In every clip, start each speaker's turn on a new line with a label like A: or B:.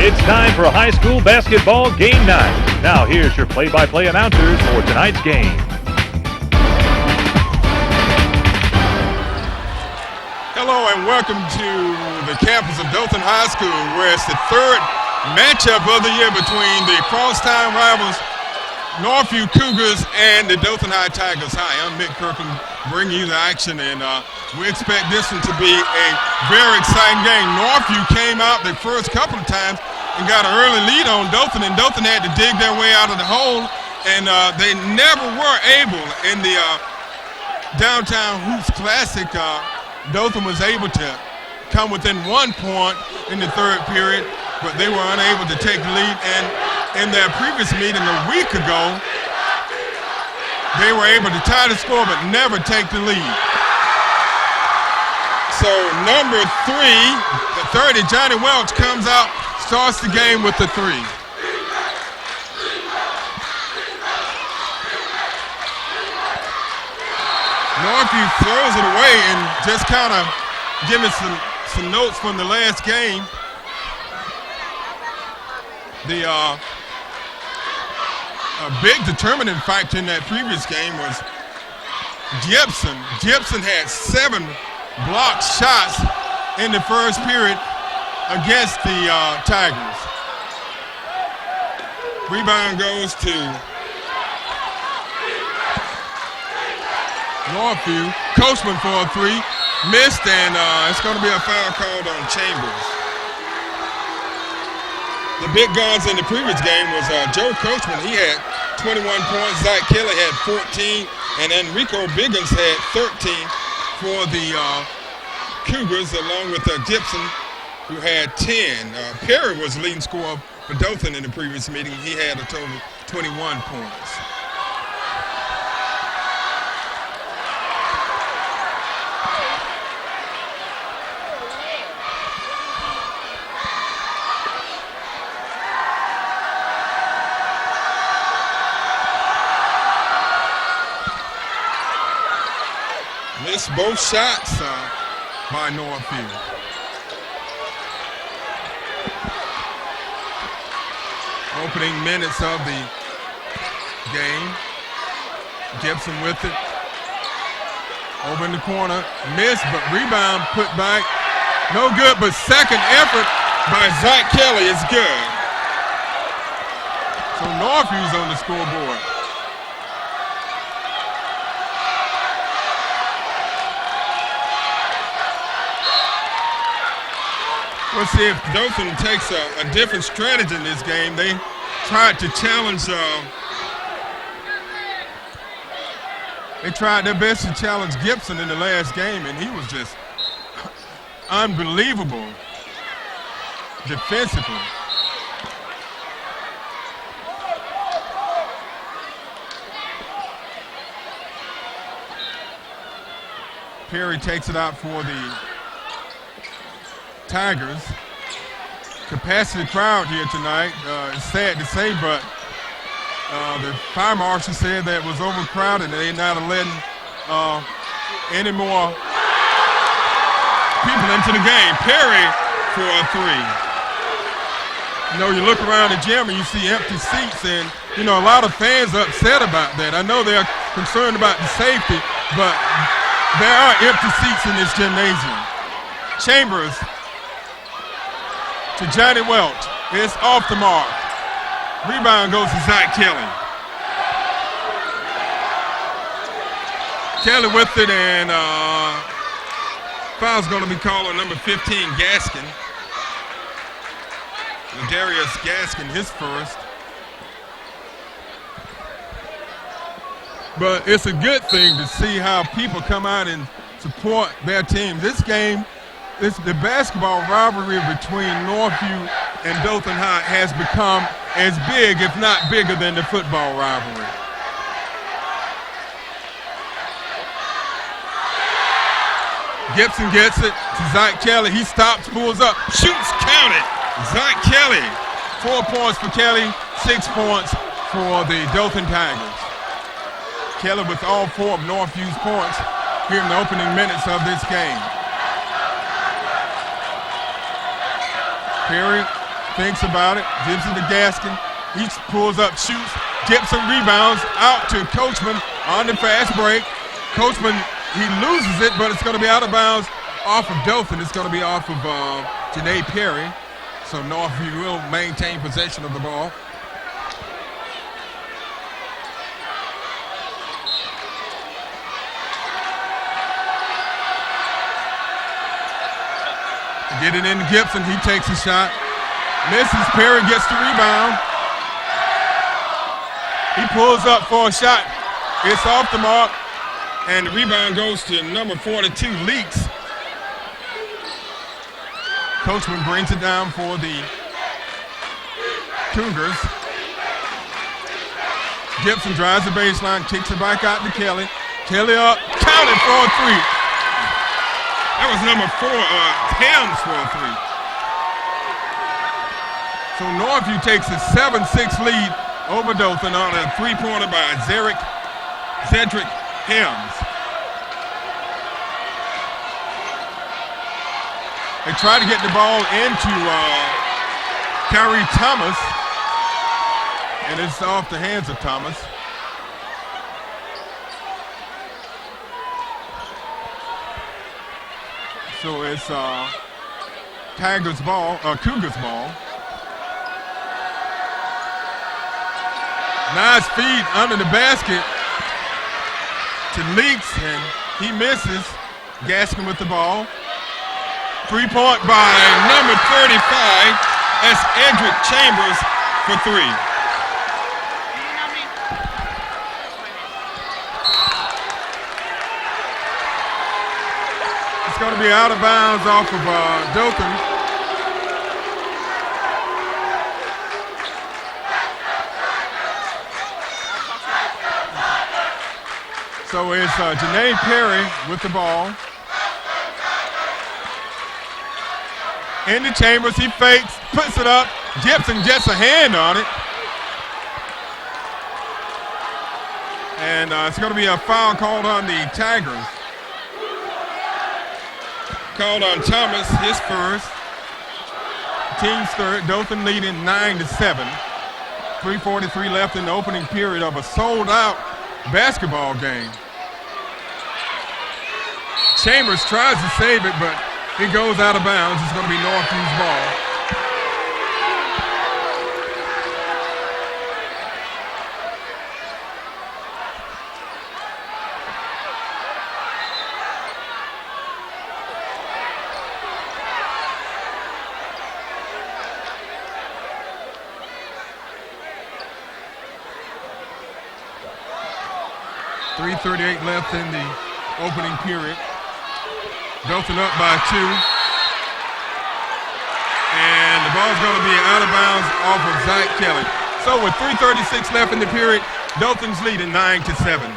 A: It's time for high school basketball game night. Now here's your play-by-play announcers for tonight's game.
B: Hello and welcome to the campus of Dothan High School, where it's the third matchup of the year between the crosstown rivals Northview Cougars and the Dothan High Tigers. Hi, I'm Mick Kirkland, bringing you the action, and we expect this one to be a very exciting game. Northview came out the first couple of times and got an early lead on Dothan, and Dothan had to dig their way out of the hole, and they never were able in the Downtown Hoops Classic. Dothan was able to come within 1 point in the third period, but they were unable to take the lead. And in their previous meeting a week ago, they were able to tie the score but never take the lead. So number 3, the 30, Johnny Welch, comes out, starts the game with the 3. Northview throws it away, and just kind of give me some notes from the last game. A big determining factor in that previous game was Gibson. Gibson had 7 blocked shots in the first period against the Tigers. Rebound goes to Northview. Coachman for a 3, missed, and it's going to be a foul called on Chambers. The big guns in the previous game was Joe Coachman. He had 21 points. Zach Kelly had 14, and Enrico Biggins had 13 for the Cougars, along with Gibson, who had 10. Perry was the leading scorer for Dothan in the previous meeting. He had a total of 21 points. Missed both shots by Northview. Opening minutes of the game. Gibson with it. Over in the corner. Missed, but rebound put back. No good, but second effort by Zach Kelly is good. So Northview's on the scoreboard. We'll see if Dothan takes a different strategy in this game. They tried to challenge, they tried their best to challenge Gibson in the last game, and he was just unbelievable defensively. Perry takes it out for the Tigers. Capacity crowd here tonight. It's sad to say, but the fire marshal said that it was overcrowded and they're not letting any more people into the game. Perry for a 3. You know, you look around the gym and you see empty seats, and you know, a lot of fans are upset about that. I know they're concerned about the safety, but there are empty seats in this gymnasium. Chambers to Johnny Welch. It's off the mark. Rebound goes to Zach Kelly. Kelly with it, and foul's going to be called on number 15, Gaskin. Darius Gaskin, his first. But it's a good thing to see how people come out and support their team. This game, the basketball rivalry between Northview and Dothan High has become as big, if not bigger, than the football rivalry. Gibson gets it to Zach Kelly. He stops, pulls up, shoots, counted. Zach Kelly, 4 points for Kelly, 6 points for the Dothan Tigers. Kelly with all 4 of Northview's points here in the opening minutes of this game. Perry thinks about it, gives it to Gaskin. He pulls up, shoots. Gibson rebounds out to Coachman on the fast break. Coachman, he loses it, but it's going to be out of bounds off of Dothan. It's going to be off of Janae Perry. So Northview will maintain possession of the ball. Get it into Gibson. He takes a shot. Misses. Perry gets the rebound. He pulls up for a shot. It's off the mark. And the rebound goes to number 42, Leaks. Coachman brings it down for the Cougars. Gibson drives the baseline, kicks it back out to Kelly. Kelly up, counted for a three. That was number 4, Thames for a three. So Northview takes a 7-6 lead over Dothan on a three-pointer by Cedric Helms. They try to get the ball into Kyrie Thomas, and it's off the hands of Thomas. So it's Cougars ball. Nice feed under the basket to Leaks, and he misses. Gaskin with the ball. 3-point by number 35. That's Edric Chambers for 3. It's going to be out of bounds off of Dothan. So it's Janae Perry with the ball. In the Chambers, he fakes, puts it up. Gibson gets a hand on it. And it's going to be a foul called on the Tigers. Called on Thomas, his first. Team's third. Dothan leading 9-7. 3:43 left in the opening period of a sold-out basketball game. Chambers tries to save it, but it goes out of bounds. It's going to be Northview's ball. .338 left in the opening period. Dothan up by 2. And the ball's going to be out of bounds off of Zach Kelly. So with 3:36 left in the period, Dothan's leading 9-7.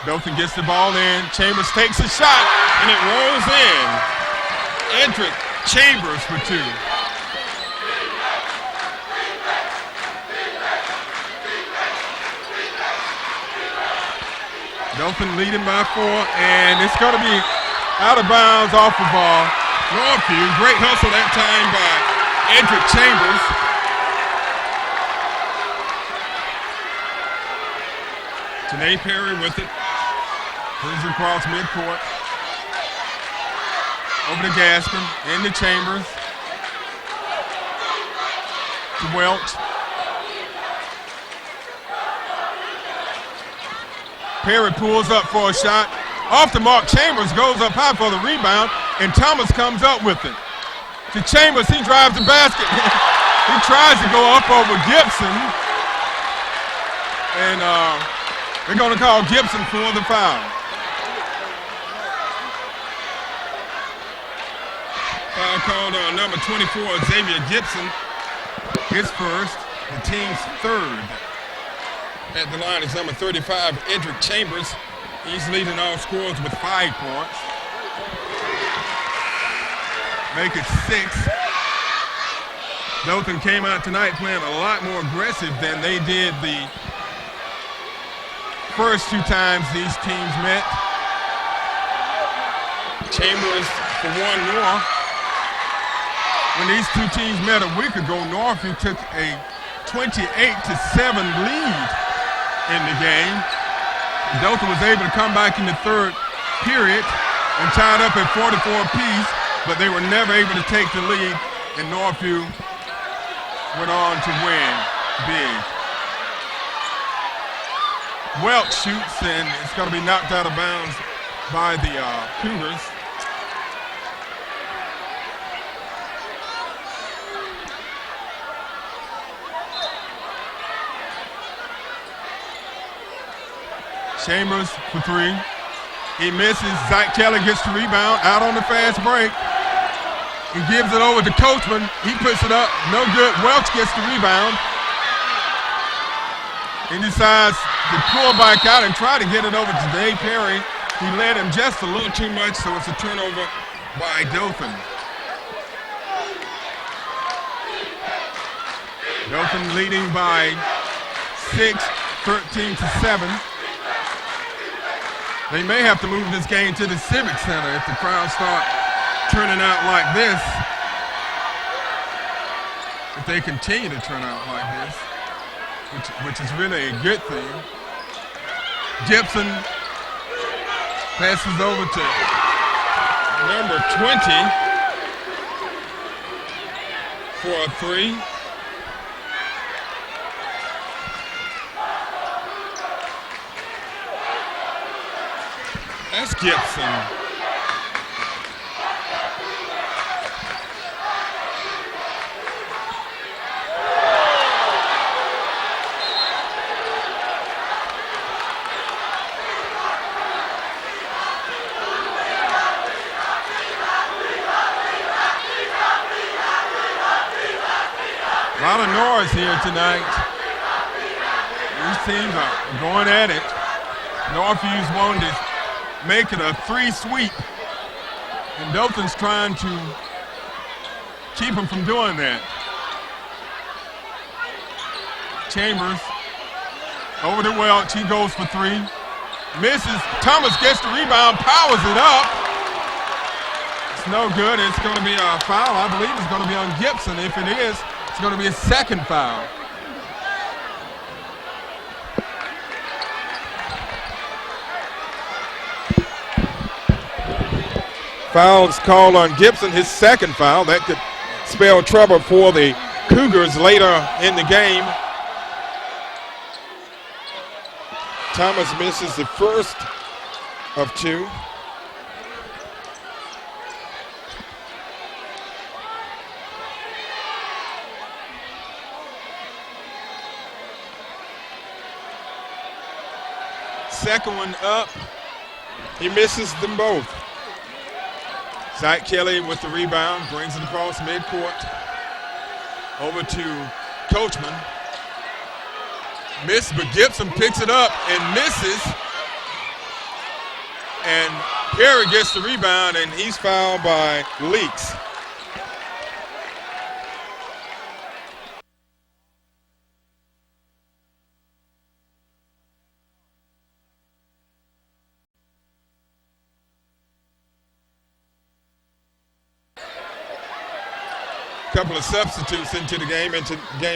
B: Dothan gets the ball in. Chambers takes a shot, and it rolls in. Edric Chambers for 2. Dothan leading by 4, and it's going to be out of bounds off of Northview. Great hustle that time by Edric Chambers. Janae Perry with it. Brings it across midcourt. Over to Gaskin, into Chambers. To Welch. Perry pulls up for a shot. Off the mark, Chambers goes up high for the rebound, and Thomas comes up with it. To Chambers, he drives the basket. He tries to go up over Gibson. And they're going to call Gibson for the foul. Foul called on number 24, Xavier Gibson. His first, the team's third. At the line is number 35, Edric Chambers. He's leading all scorers with 5 points. Make it 6. Dothan came out tonight playing a lot more aggressive than they did the first 2 times these teams met. Chambers for one more. When these two teams met a week ago, Northview took a 28-7 lead in the game. Dothan was able to come back in the third period and tied up at 44 apiece, but they were never able to take the lead, and Northview went on to win big. Welch shoots, and it's going to be knocked out of bounds by the Cougars. Chambers for three. He misses. Zach Kelly gets the rebound out on the fast break. He gives it over to Coachman. He puts it up. No good. Welch gets the rebound. He decides to pull back out and try to get it over to Dave Perry. He led him just a little too much, so it's a turnover by Dothan. Dothan leading by 6, 13-7. They may have to move this game to the Civic Center if the crowds start turning out like this. If they continue to turn out like this, which is really a good thing. Gibson passes over to number 20 for a three. That's Gibson. A lot of noise here tonight. These teams are going at it. Northview's wanted to make it a three sweep, and Dothan's trying to keep him from doing that. Chambers over to Welch. He goes for three. Misses. Thomas gets the rebound, powers it up. It's no good. It's going to be a foul. I believe it's going to be on Gibson. If it is, it's going to be a second foul. Foul's called on Gibson, his second foul. That could spell trouble for the Cougars later in the game. Thomas misses the first of two. Second one up, he misses them both. Zach Kelly with the rebound, brings it across midcourt. Over to Coachman. Missed, but Gibson picks it up and misses. And Perry gets the rebound, and he's fouled by Leaks. Couple of substitutes into the game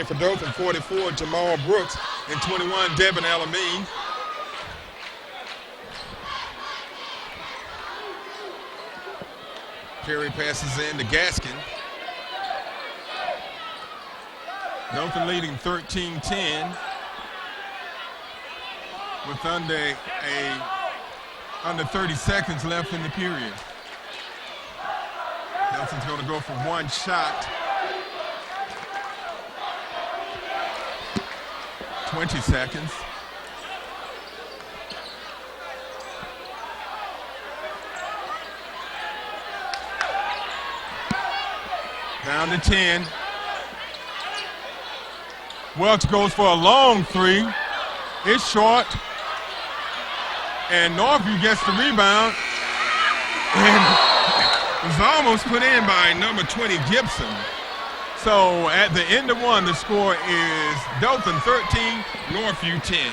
B: for Dothan. 44, Jamal Brooks, and 21, Devin Alamine. Perry passes in to Gaskin. Dothan leading 13-10 with under 30 seconds left in the period. Nelson's going to go for one shot. 20 seconds. Down to 10. Welch goes for a long three. It's short. And Northview gets the rebound. And it's almost put in by number 20, Gibson. So at the end of one, the score is Dothan 13, Northview 10.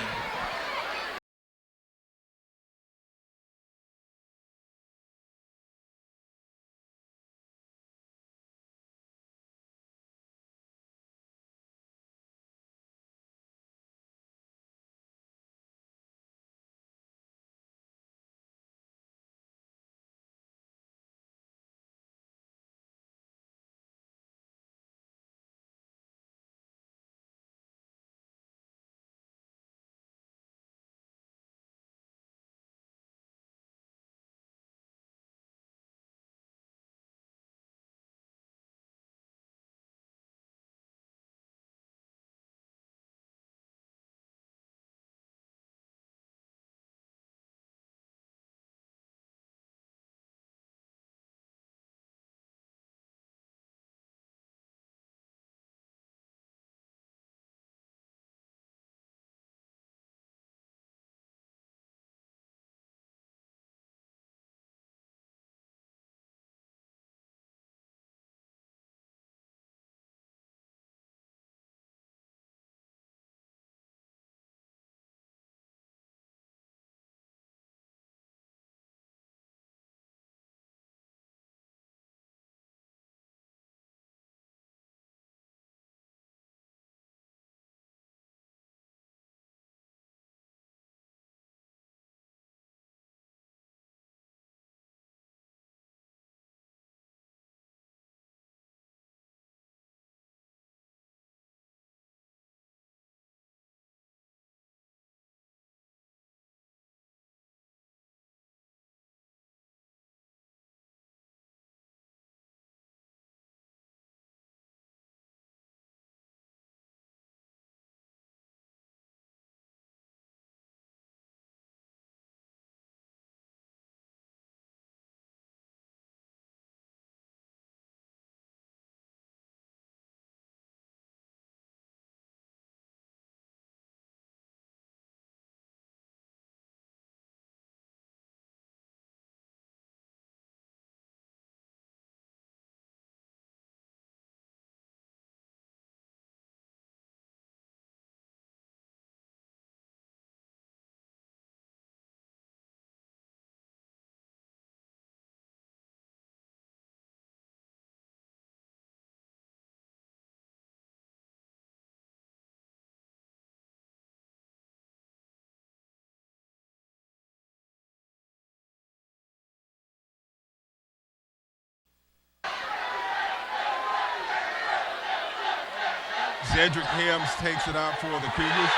B: Cedric Helms takes it out for the Cougars.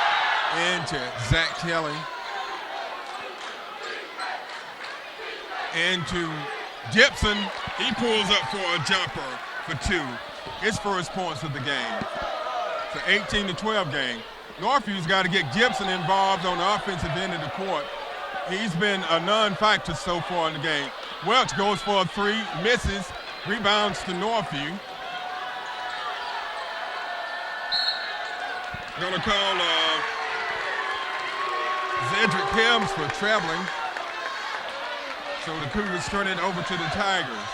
B: Into Zach Kelly. Into Gibson. He pulls up for a jumper for 2. His first points of the game. It's an 18-12 game. Northview's got to get Gibson involved on the offensive end of the court. He's been a non-factor so far in the game. Welch goes for a 3, misses, rebounds to Northview. Gonna call Cedric Helms for traveling. So the Cougars turn it over to the Tigers.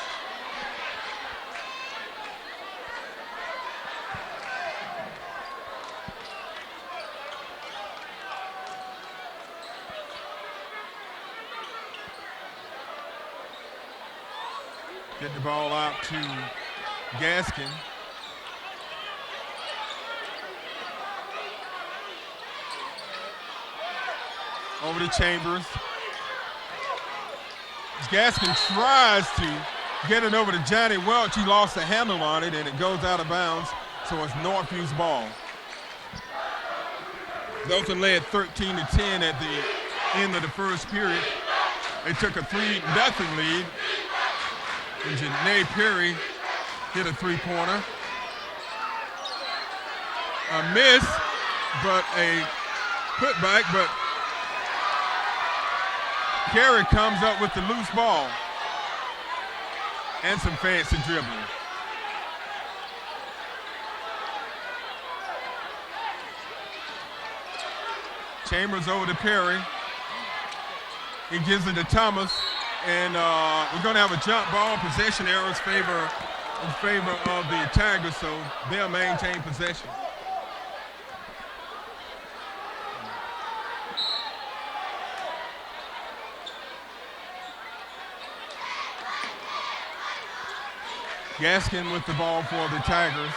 B: Get the ball out to Gaskin. Over to Chambers. Gaskin tries to get it over to Johnny Welch. He lost the handle on it, and it goes out of bounds, so it's Northview's ball. Dothan led 13-10 at the end of the first period. They took a 3-0 lead. And Janae Perry hit a 3-pointer. A miss, but a putback, but Carey comes up with the loose ball and some fancy dribbling. Chambers over to Perry. He gives it to Thomas, and we're going to have a jump ball. Possession errors in favor of the Tigers, so they'll maintain possession. Gaskin with the ball for the Tigers.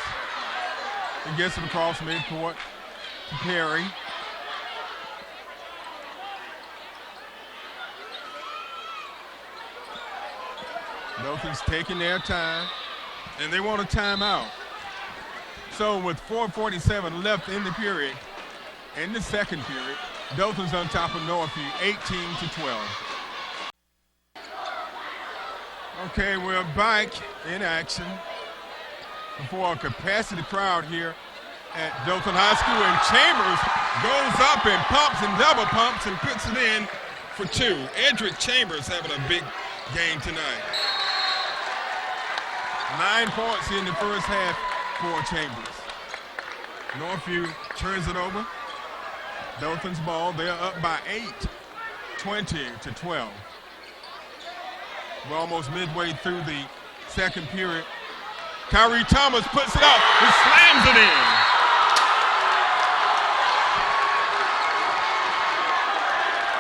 B: He gets it across midcourt to Perry. Dothan's taking their time, and they want a timeout. So with 4:47 left in the period, in the second period, Dothan's on top of Northview, 18-12. Okay, we're back in action before a capacity crowd here at Dothan High School, and Chambers goes up and pumps and double pumps and puts it in for 2. Edric Chambers having a big game tonight. 9 points in the first half for Chambers. Northview turns it over. Dothan's ball, they're up by 8, 20-12. We're almost midway through the second period. Kyrie Thomas puts it up. He slams it in.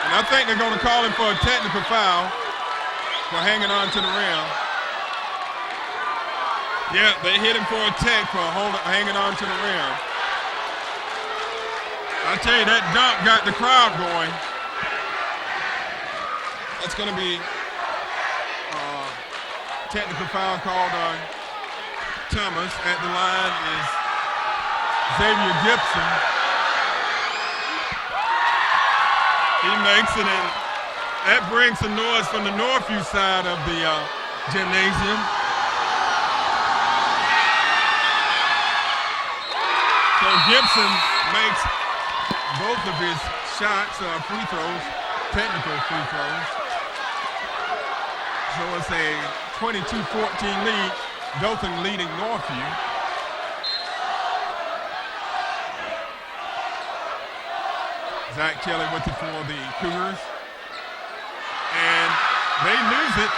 B: And I think they're going to call him for a technical foul for hanging on to the rim. Yeah, they hit him for a tech for hanging on to the rim. I tell you, that dunk got the crowd going. That's going to be technical foul called on Thomas. At the line is Xavier Gibson. He makes it, and that brings some noise from the Northview side of the gymnasium. So Gibson makes both of his shots, free throws, technical free throws. So it's a 22-14 lead, Dothan leading Northview. Zach Kelly with it for the Cougars. And they lose it.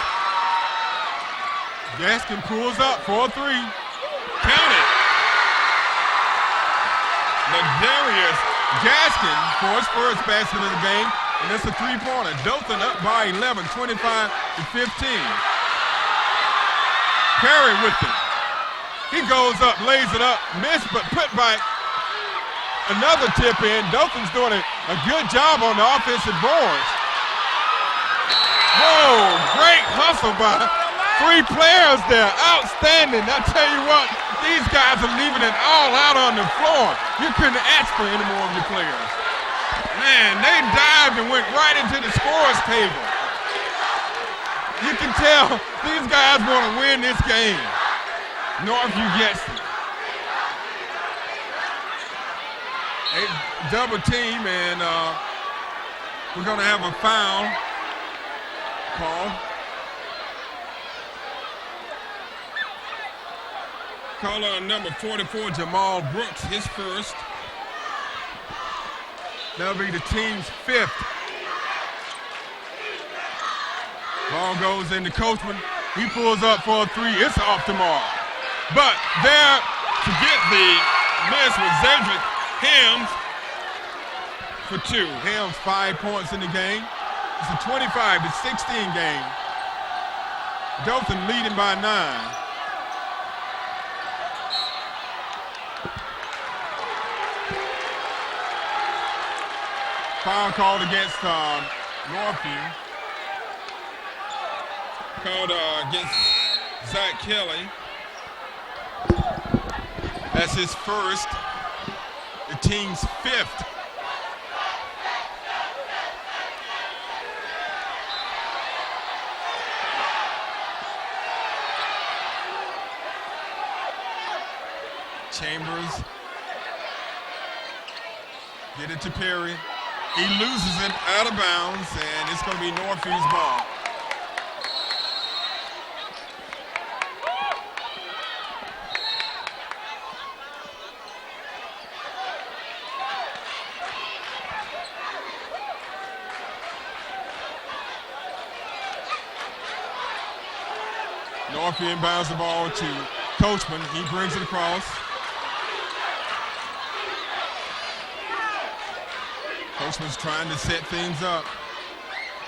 B: Gaskin pulls up for a 3. Count it. Darius Gaskin for his first basket of the game, and it's a 3-pointer. Dothan up by 11, 25-15. Perry with it. He goes up, lays it up, missed, but put back. Another tip in. Dothan's doing a good job on the offensive boards. Whoa, great hustle by 3 players there, outstanding. I tell you what, these guys are leaving it all out on the floor. You couldn't ask for any more of your players. Man, they dived and went right into the scores table. You can tell these guys want to win this game. Northview gets it. A double team, and we're going to have a foul call. Call on number 44, Jamal Brooks, his first. That'll be the team's 5th. Ball goes into Coachman. He pulls up for a 3. It's off the mark. But there to get the miss was Zedrick Helms for 2. Helms 5 points in the game. It's a 25-16 game. Dothan leading by 9. Foul called against Northview. Called against Zach Kelly. That's his first. The team's 5th. Chambers. Get it to Perry. He loses it out of bounds, and it's going to be Northview's ball. Northview inbounds the ball to Coachman. He brings it across. Coachman's trying to set things up.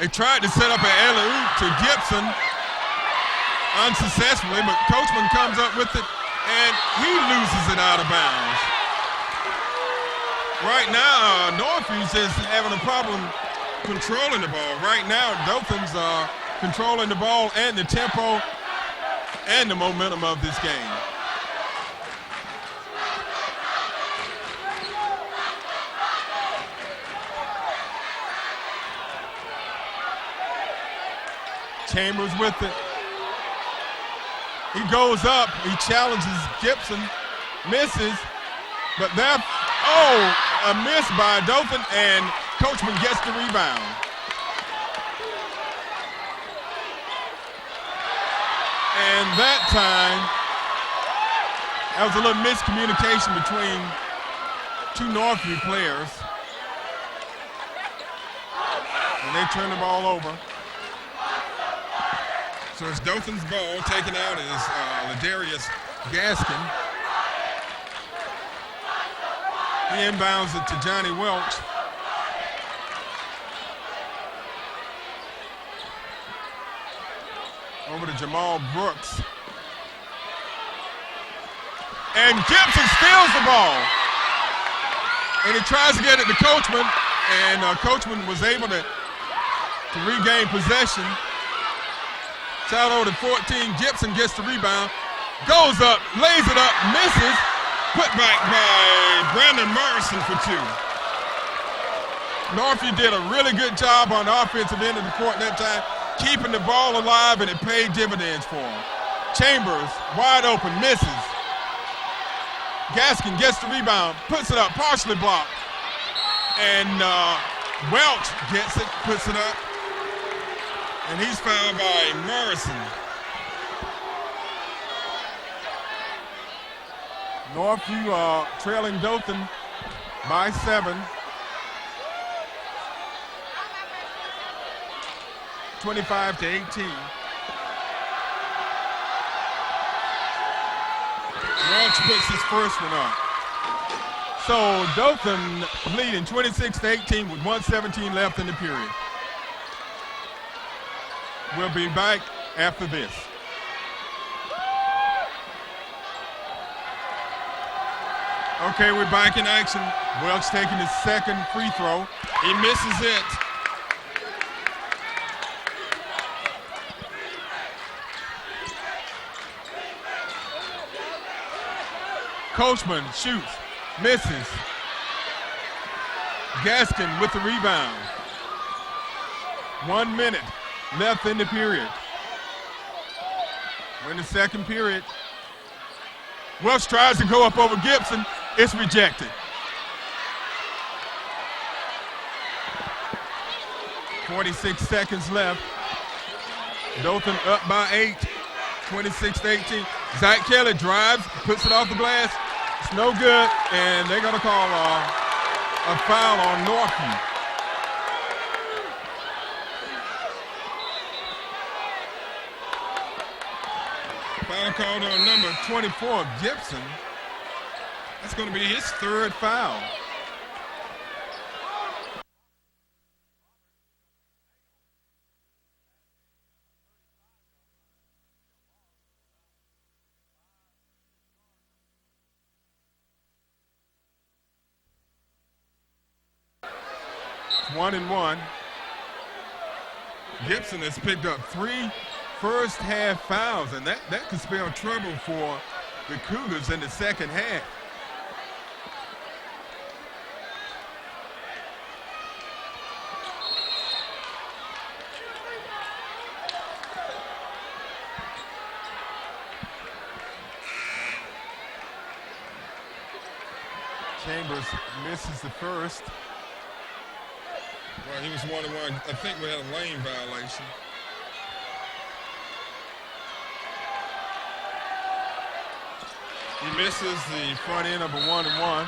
B: They tried to set up an alley-oop to Gibson unsuccessfully, but Coachman comes up with it, and he loses it out of bounds. Right now, Northview's is having a problem controlling the ball. Right now, Dothan's controlling the ball and the tempo and the momentum of this game. Chambers with it. He goes up, he challenges Gibson, misses, but there, a miss by Dothan, and Coachman gets the rebound. And that time, that was a little miscommunication between 2 Northview players. And they turn the ball over. So it's Dothan's ball. Taken out is Ladarius Gaskin. He inbounds it to Johnny Welch. Over to Jamal Brooks. And Gibson steals the ball. And he tries to get it to Coachman. And Coachman was able to regain possession. Shot over to 14. Gibson gets the rebound. Goes up, lays it up, misses. Put back by Brandon Morrison for 2. Northview did a really good job on the offensive end of the court that time, keeping the ball alive, and it paid dividends for him. Chambers, wide open, misses. Gaskin gets the rebound, puts it up, partially blocked. And Welch gets it, puts it up. And he's fouled by Morrison. Northview trailing Dothan by 7. 25-18. Welch puts his first one up. So Dothan leading 26-18 with 1:17 left in the period. We'll be back after this. Okay, we're back in action. Welch taking his second free throw. He misses it. Coachman shoots, misses. Gaskin with the rebound. 1 minute left in the period. We're in the second period. Welch tries to go up over Gibson. It's rejected. 46 seconds left. Dothan up by 8, 26-18. Zach Kelly drives, puts it off the glass. It's no good, and they're going to call a foul on Northview. Foul called on number 24, Gibson. That's going to be his third foul. It's 1-1. Gibson has picked up 3 first half fouls, and that could spell trouble for the Cougars in the second half. Chambers misses the first. Well, he was 1-1. I think we had a lane violation. He misses the front end of a 1-1.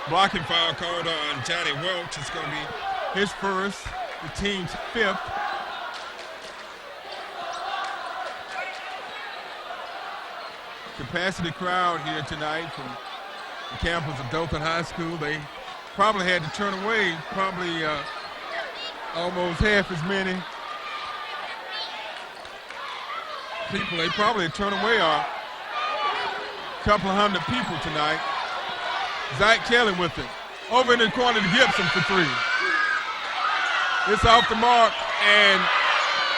B: Blocking foul called on Johnny Welch. It's going to be his first, the team's 5th. Capacity crowd here tonight from the campus of Dothan High School. They probably had to turn away almost half as many people. They probably turned away a couple of hundred people tonight. Zach Kelly with it. Over in the corner to Gibson for 3. It's off the mark, and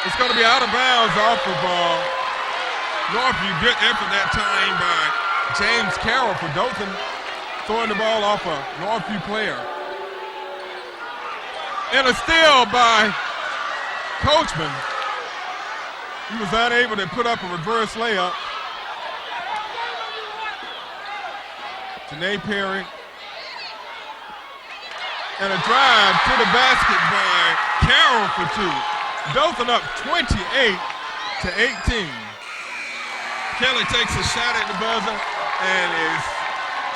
B: it's going to be out of bounds off of Northview. Good effort that time by James Carroll for Dothan, throwing the ball off a Northview player. And a steal by Coachman. He was unable to put up a reverse layup. Janae Perry. And a drive to the basket by Carroll for 2. Dothan up 28-18. Kelly takes a shot at the buzzer and is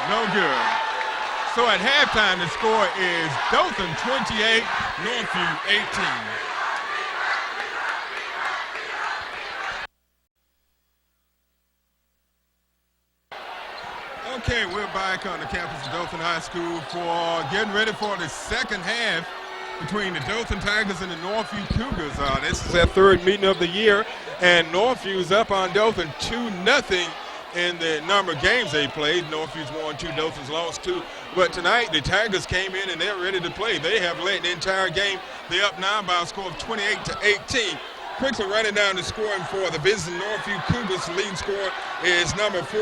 B: no good. So at halftime, the score is Dothan 28, Northview 18. Okay, we're back on the campus of Dothan High School for getting ready for the second half between the Dothan Tigers and the Northview Cougars. This is their third meeting of the year, and Northview's up on Dothan 2-0 in the number of games they played. Northview's won 2, Dothan's lost 2. But tonight, the Tigers came in and they're ready to play. They have led the entire game. They're up now by a score of 28-18. Quickly running down the scoring for the visiting Northview Cougars. The leading scorer is number 4,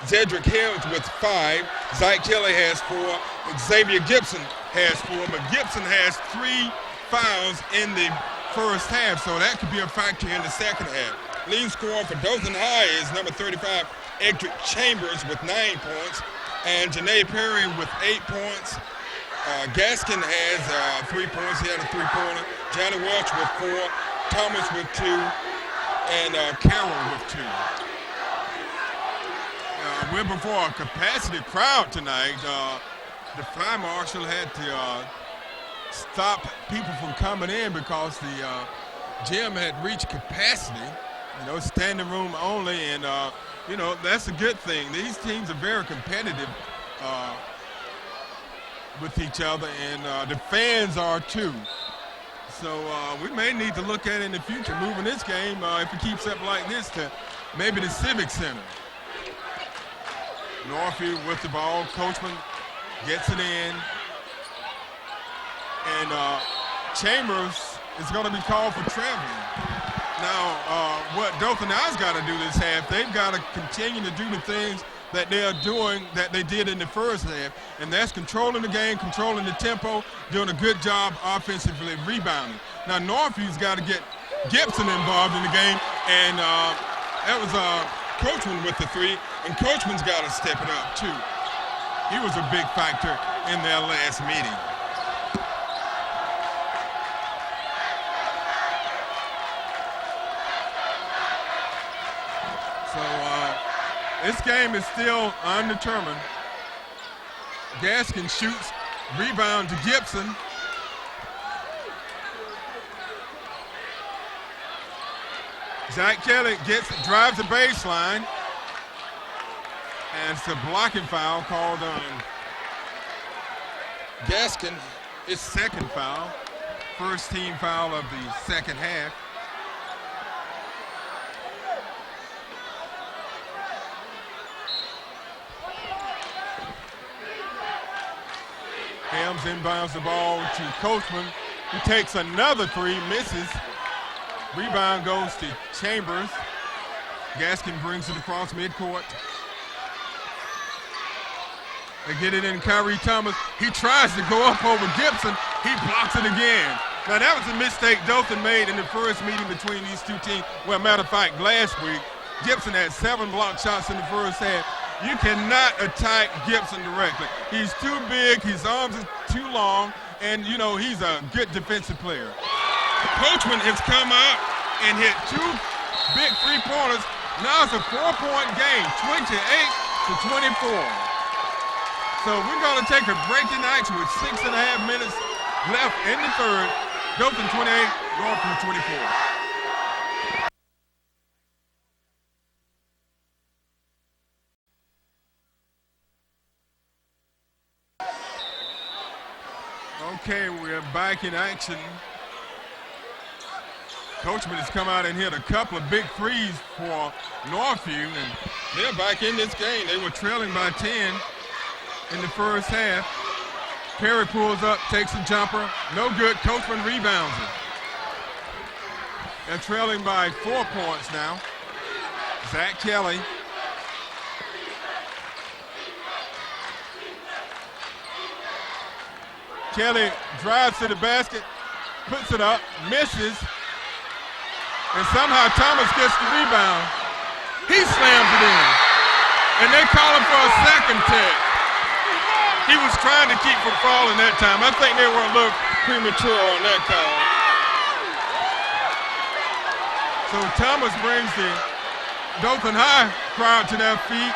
B: Zedrick Hills with 5. Zach Kelly has 4. Xavier Gibson has 4. But Gibson has 3 fouls in the first half, so that could be a factor in the second half. Leading scorer for Dothan High is number 35, Edric Chambers with 9 points. And Janae Perry with 8 points. Gaskin has 3 points. He had a 3-pointer. Johnny Welch with 4. Thomas with 2. And Carroll with 2. We're before a capacity crowd tonight. The fire marshal had to stop people from coming in because the gym had reached capacity. Standing room only, and that's a good thing. These teams are very competitive with each other, and the fans are too. So we may need to look at it in the future, moving this game, if it keeps up like this, to maybe the Civic Center. Northview with the ball. Coachman gets it in. And Chambers is going to be called for traveling. Now, what Dothan I's got to do this half, they've got to continue to do the things that they are doing that they did in the first half, and that's controlling the game, controlling the tempo, doing a good job offensively, rebounding. Now, Northview's got to get Gibson involved in the game, and that was Coachman with the three, and Coachman's got to step it up, too. He was a big factor in their last meeting. So this game is still undetermined. Gaskin shoots, rebound to Gibson. Zach Kelly drives the baseline. And it's a blocking foul called on Gaskin. His second foul. First team foul of the second half. Helms inbounds the ball to Coachman, who takes another three, misses. Rebound goes to Chambers. Gaskin brings it across midcourt. They get it in Kyrie Thomas. He tries to go up over Gibson. He blocks it again. Now, that was a mistake Dothan made in the first meeting between these two teams. Well, matter of fact, last week, Gibson had 7 block shots in the first half. You cannot attack Gibson directly. He's too big, his arms are too long, and, you know, he's a good defensive player. Coachman has come out and hit 2 big three-pointers. Now it's a 4-point game, 28-24. So we're going to take a break tonight with 6.5 minutes left in the third. Dothan 28, Northview 24. Okay, we're back in action. Coachman has come out and hit a couple of big threes for Northview, and they're back in this game. They were trailing by 10 in the first half. Perry pulls up, takes a jumper. No good. Coachman rebounds it. They're trailing by 4 points now. Zach Kelly. Kelly drives to the basket, puts it up, misses, and somehow Thomas gets the rebound. He slams it in, and they call him for a second tech. He was trying to keep from falling that time. I think they were a little premature on that call. So Thomas brings the Dothan High crowd to their feet,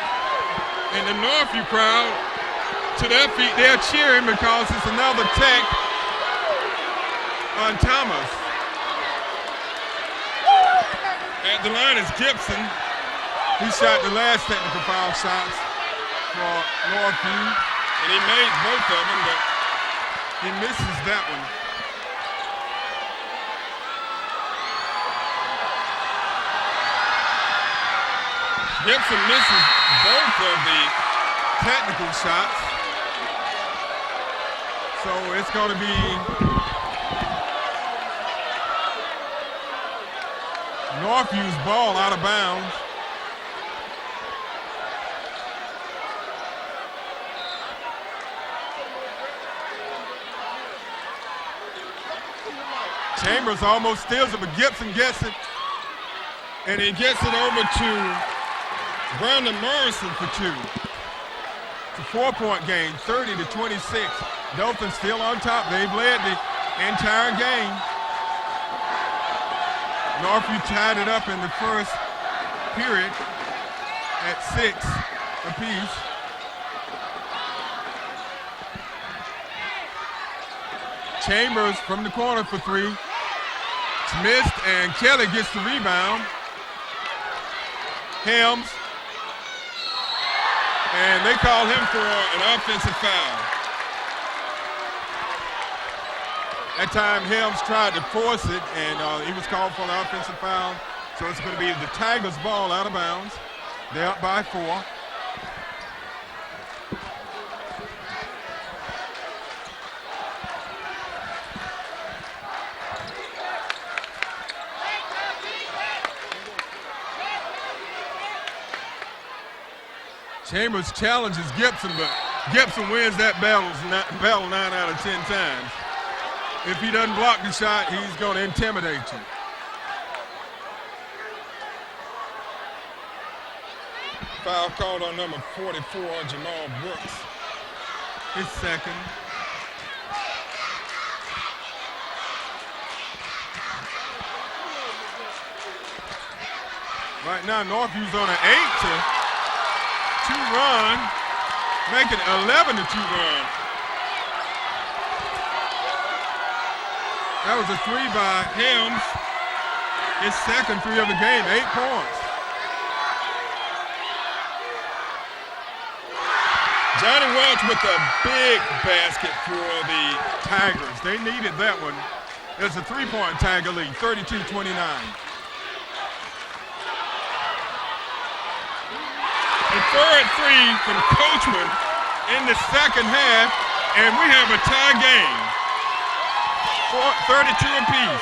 B: and the Northview crowd to their feet. They're cheering because it's another tech on Thomas. At the line is Gibson. He shot the last technical foul shots for Northview, and he made both of them, but he misses that one. Gibson misses both of the technical shots. So it's going to be Northview's ball out of bounds. Chambers almost steals it, but Gibson gets it. And he gets it over to Brandon Morrison for 2. It's a 4-point game, 30-26. Dothan still on top. They've led the entire game. Northview tied it up in the first period at 6 apiece. Chambers from the corner for 3. It's missed, and Kelly gets the rebound. Helms. And they call him for an offensive foul. That time Helms tried to force it, and he was called for an offensive foul. So it's going to be the Tigers' ball out of bounds. They're up by 4. Chambers challenges Gibson, but Gibson wins that battle 9 out of 10 times. If he doesn't block the shot, he's going to intimidate you. Foul called on number 44, Jamal Brooks. His second. Right now, Northview's on an 8-2 run, making 11-2 run. That was a three by Helms. His second three of the game, 8 points. Johnny Welch with a big basket for the Tigers. They needed that one. It's a 3-point Tiger lead, 32-29. A third three from Coachman in the second half, and we have a tie game. 32 apiece.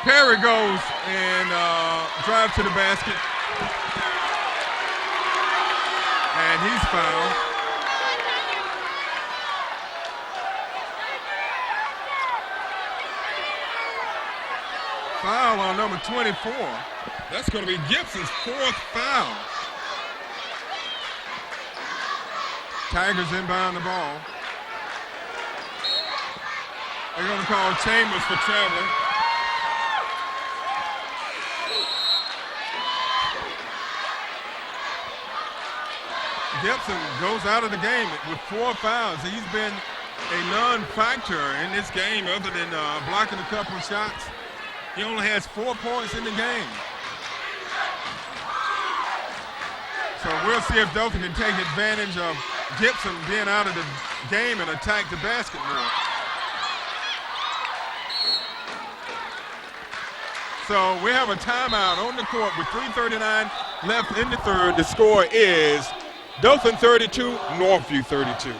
B: Perry goes and drives to the basket, and he's fouled. Foul on number 24. That's going to be Gibson's 4th foul. Tigers inbound the ball. They're going to call Chambers for traveling. Gibson goes out of the game with 4 fouls. He's been a non-factor in this game other than blocking a couple of shots. He only has 4 points in the game. So we'll see if Dothan can take advantage of Gibson being out of the game and attack the basket more. So we have a timeout on the court with 3:39 left in the third. The score is Dothan 32, Northview 32.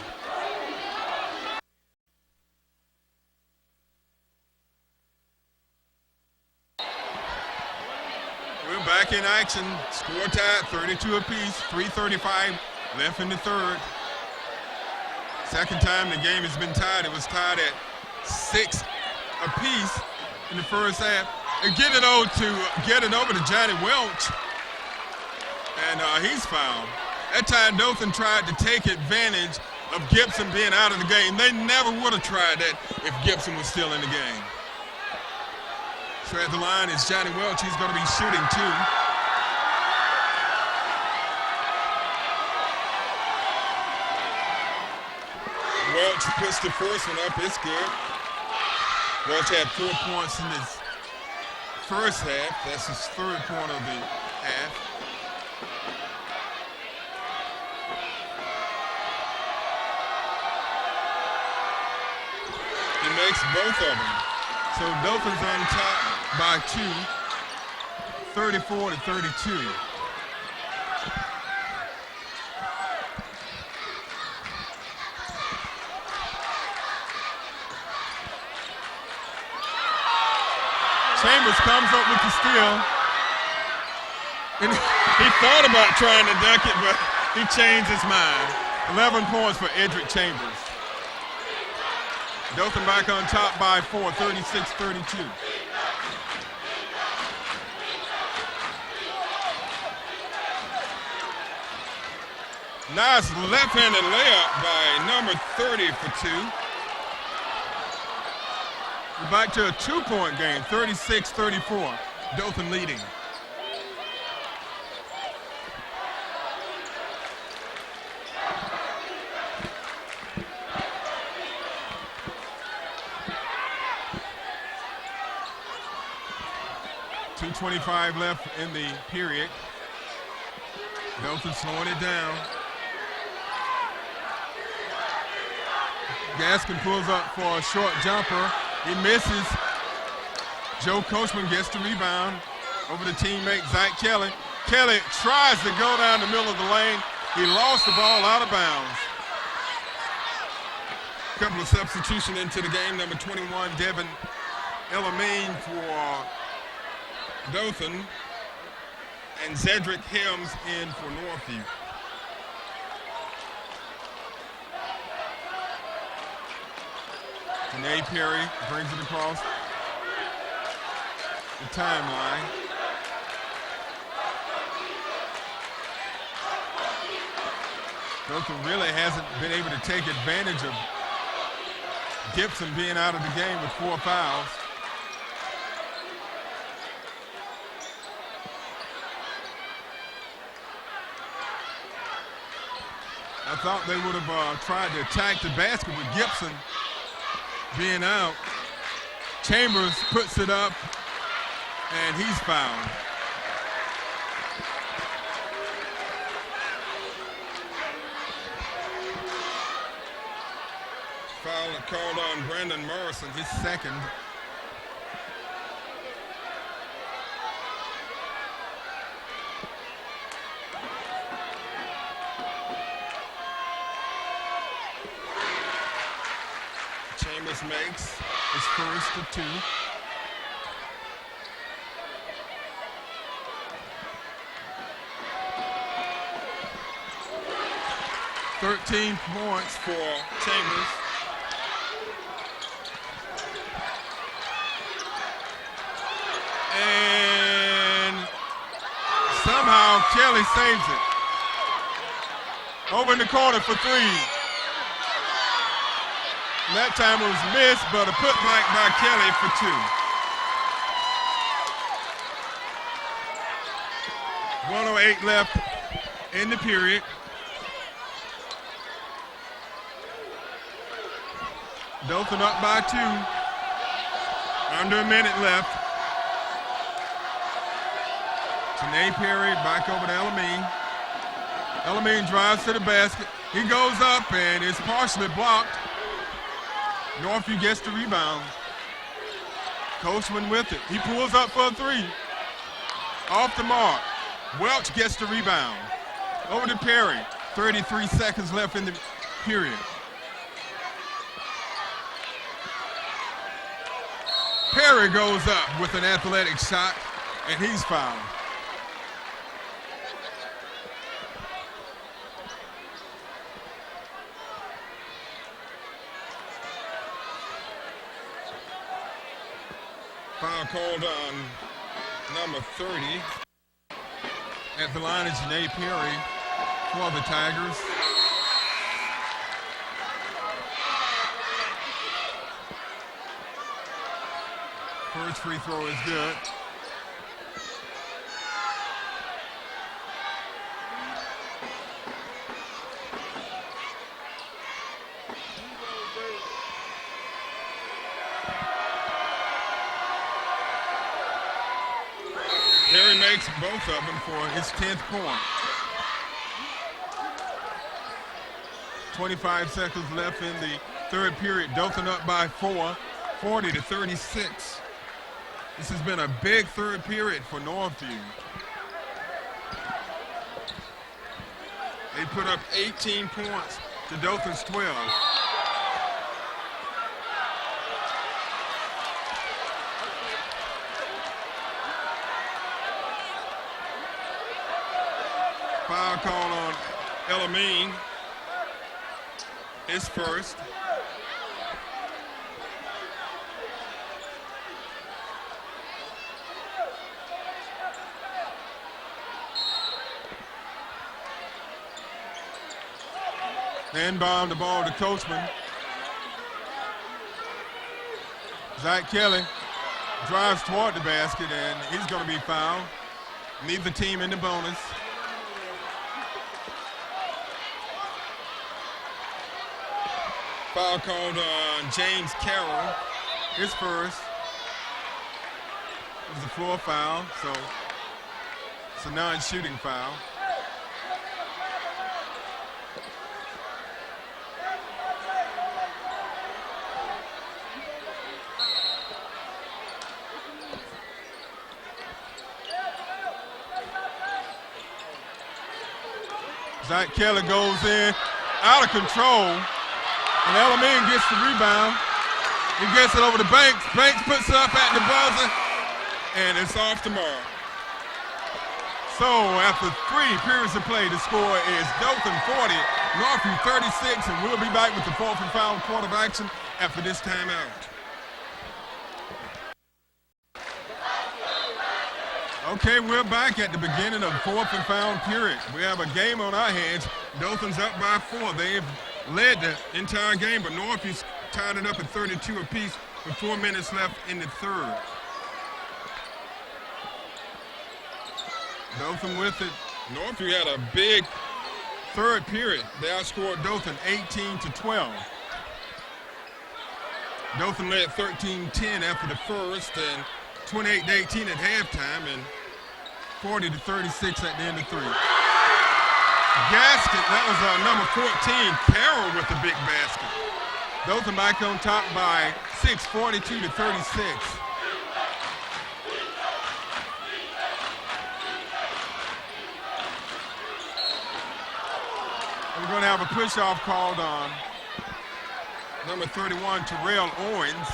B: We're back in action. Score tied, 32 apiece, 3:35 left in the third. Second time the game has been tied. It was tied at 6 apiece in the first half. And get it over to Johnny Welch, and he's fouled. That time Dothan tried to take advantage of Gibson being out of the game. They never would have tried that if Gibson was still in the game. So at the line is Johnny Welch. He's going to be shooting 2. Welch puts the first one up. It's good. Welch had 4 points in his first half. That's his 3rd point of the half. He makes both of them. So Dothan's on top by 2, 34-32. Chambers comes up with the steal. And he thought about trying to dunk it, but he changed his mind. 11 points for Edric Chambers. Dothan back on top by 4, 36-32. Nice left-handed layup by number 30 for 2. We're back to a 2-point game, 36-34. Dothan leading. .225 left in the period. Dothan slowing it down. Gaskin pulls up for a short jumper. He misses. Joe Coachman gets the rebound over the teammate, Zach Kelly. Kelly tries to go down the middle of the lane. He lost the ball out of bounds. A couple of substitutions into the game. Number 21, Devin Elamine for Dothan, and Zedric Helms in for Northview. Janae Perry brings it across the timeline. Dothan really hasn't been able to take advantage of Gibson being out of the game with 4 fouls. I thought they would have tried to attack the basket with Gibson being out. Chambers puts it up, and he's fouled. Foul called on Brandon Morrison, his second. Chambers makes his first of 2. $13 points for Chambers. And somehow Kelly saves it. Over in the corner for 3. And that time it was missed, but a putback by Kelly for 2. 1:08 left in the period. Dothan up by 2. Under a minute left. Janae Perry back over to Elamine. Elamine drives to the basket. He goes up and is partially blocked. Northview gets the rebound. Coachman with it. He pulls up for a 3. Off the mark. Welch gets the rebound. Over to Perry. 33 seconds left in the period. Perry goes up with an athletic shot, and he's fouled. Foul called on number 30. At the line is Janae Perry for the Tigers. First free throw is good. Perry makes both of them for his 10th point. 25 seconds left in the third period. Dothan up by 4, 40-36. This has been a big third period for Northview. They put up 18 points to Dothan's 12. Foul call on Elamine. His first. Inbound the ball to Coachman. Zach Kelly drives toward the basket, and he's going to be fouled. Neither team in the bonus. Foul called on James Carroll. His first. It was a floor foul, so it's a non-shooting foul. Zach Kelly goes in, out of control, and Elamine gets the rebound. He gets it over to Banks. Banks puts it up at the buzzer, and it's off the mark. So after 3 periods of play, the score is Dothan 40, Northview 36, and we'll be back with the 4th and final quarter of action after this timeout. Okay, we're back at the beginning of the 4th and final period. We have a game on our hands. Dothan's up by 4. They've led the entire game, but Northview's tied it up at 32 apiece with 4 minutes left in the third. Dothan with it. Northview had a big third period. They outscored Dothan 18-12. Dothan led 13-10 after the first and 28-18 at halftime and 40-36 at the end of 3. Gasket, that was number 14, Carroll with the big basket. Dothan back on top by 6, 42-36. We're going to have a push-off called on number 31, Terrell Owens.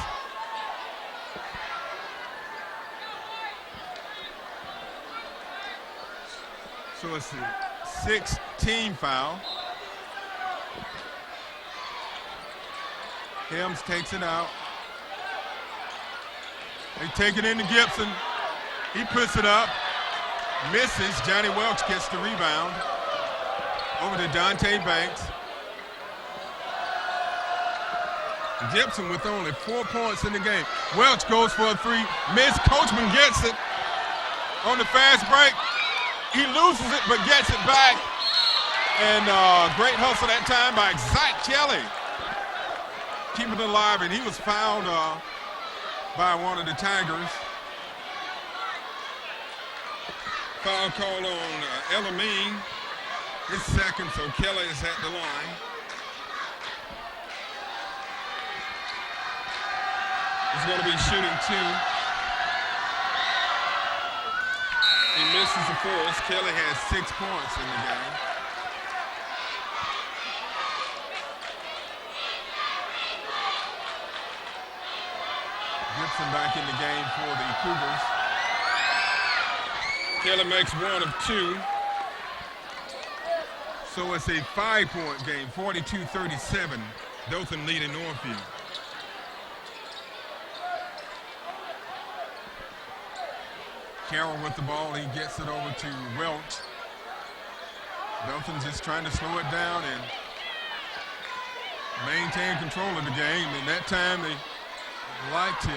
B: So it's a 6-team foul. Helms takes it out. They take it into Gibson. He puts it up. Misses. Johnny Welch gets the rebound. Over to Dante Banks. Gibson with only 4 points in the game. Welch goes for a 3. Miss. Coachman gets it on the fast break. He loses it but gets it back. And great hustle that time by Zach Kelly. Keeping it alive, and he was fouled by one of the Tigers. Foul call on Elamine. His second, so Kelly is at the line. He's going to be shooting 2. He misses the first. Kelly has 6 points in the game. Gibson back in the game for the Cougars. Kelly makes 1 of 2. So it's a 5-point game, 42-37. Dothan leading Northview. Carroll with the ball, he gets it over to Welch. Dothan's just trying to slow it down and maintain control of the game. And that time they like to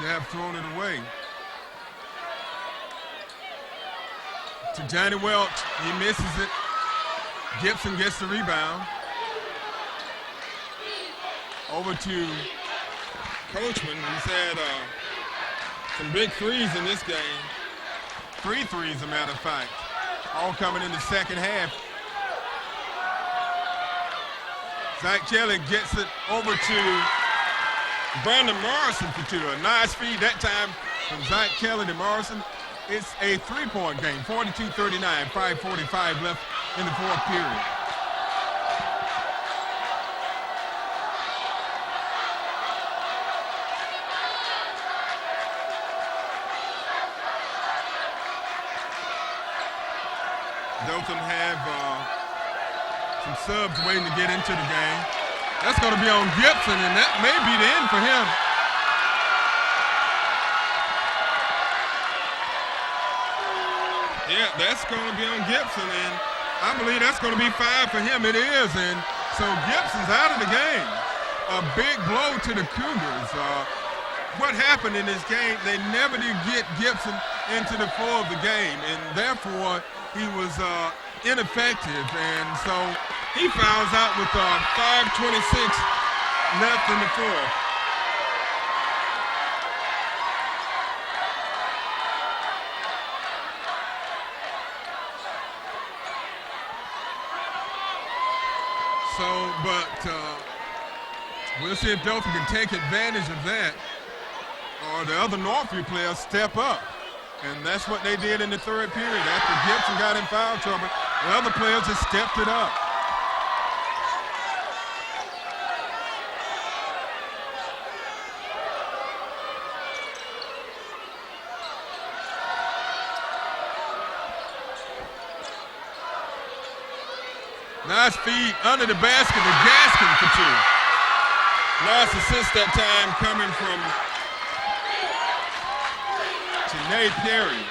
B: have thrown it away. To Johnny Welch, he misses it. Gibson gets the rebound. Over to Coachman, who's had some big threes in this game. 3 threes, as a matter of fact, all coming in the second half. Zach Kelly gets it over to Brandon Morrison for 2. A nice feed that time from Zach Kelly to Morrison. It's a 3-point game, 42-39, 5:45 left in the fourth period. Dothan have some subs waiting to get into the game. That's going to be on Gibson, and that may be the end for him. Yeah, that's going to be on Gibson, and I believe that's going to be 5 for him. It is, and so Gibson's out of the game. A big blow to the Cougars. What happened in this game, they never did get Gibson into the flow of the game, and therefore he was ineffective, and so he fouls out with 5:26 left in the fourth. So, but we'll see if Dothan can take advantage of that, or the other Northview players step up. And that's what they did in the third period. After Gibson got in foul trouble, the other players just stepped it up. Nice feed under the basket to Gaskin for two. Nice assist that time coming from Janae Perry.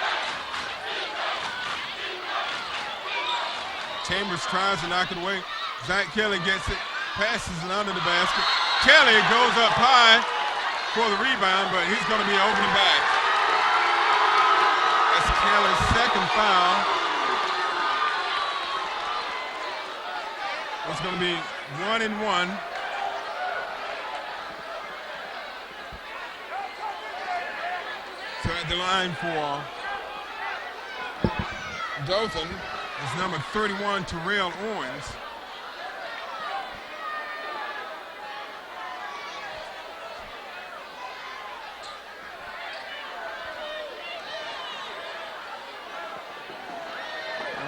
B: Chambers tries to knock it away. Zach Kelly gets it, passes it under the basket. Kelly goes up high for the rebound, but he's going to be over the back. That's Kelly's second foul. It's going to be 1-1. So at the line for Dothan is number 31, Terrell Owens.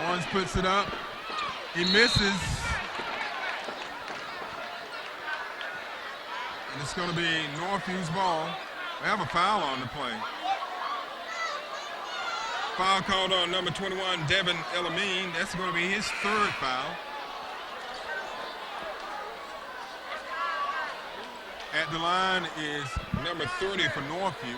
B: Owens puts it up. He misses. And it's going to be Northview's ball. We have a foul on the play. Foul called on number 21, Devin Elamine. That's going to be his third foul. At the line is number 30 for Northview.